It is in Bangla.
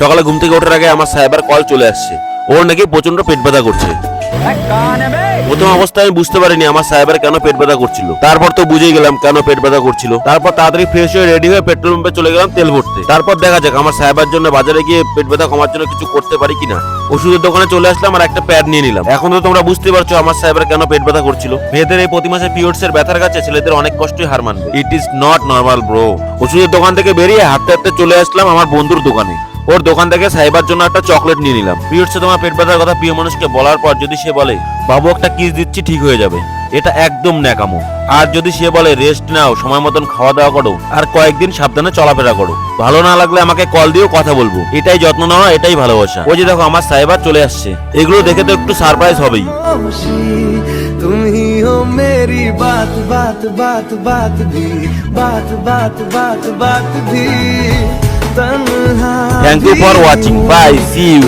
সকালে ঘুম থেকে ওঠার আগে আমার সাইবার কল চলে আসছে, ওর নাকি প্রচন্ড পেট ব্যথা করছে। প্রথম অবস্থায় আমি বুঝতে পারিনি আমার সাইবার কেন পেট ব্যথা করছিল, তারপর তো বুঝেই গেলাম কেন পেট ব্যথা করছিল। তারপর তাড়াতাড়ি ফ্রেশ হয়ে রেডি হয়ে পেট্রোল পাম্পে চলে গেলাম তেল ভরতে। তারপর দেখা যাক আমার সাইবার জন্য বাজারে গিয়ে পেট ব্যথা কমার জন্য কিছু করতে পারি কিনা। ওষুধের দোকানে চলে আসলাম আর একটা প্যাড নিয়ে নিলাম। এখন তো তোমরা বুঝতে পারছো আমার সাইবার কেন পেট ব্যথা করছিল। মেয়েদের এই প্রতি মাসে পিরিয়ডস এর ব্যথার কাছে ছেলেদের অনেক কষ্টই হার মানবে। It is not normal bro. ওষুধের দোকান থেকে বেরিয়ে হাঁটতে হাঁটতে চলে আসলাম আমার বন্ধুর দোকানে। ওর দোকান থেকে সাইবার জন্য একটা চকলেট নিয়ে নিলাম। পিরিয়ডসে তোমার পেট ব্যথার কথা প্রিয় মানুষকে বলার পর যদি সে বলে বাবু একটা কিস দিচ্ছি ঠিক হয়ে যাবে, এটা একদম ন্যাকামো। আর যদি সে বলে রেস্ট নাও, সময় মতন খাওয়া দাওয়া করো, আর কয়েকদিন সাবধানে চলাফেরা করো, ভালো না লাগলে আমাকে কল দিয়েও কথা বলবো, এটাই যত্ন নেওয়া, এটাই ভালোবাসা। ওই যে দেখো আমার সাইবার চলে আসছে। এগুলো দেখে তো একটু সারপ্রাইজ হবেই। तुम ही हो मेरी बात बात बात बात भी बात बात बात बात भी तन्हा। Thank you for watching, bye, see you.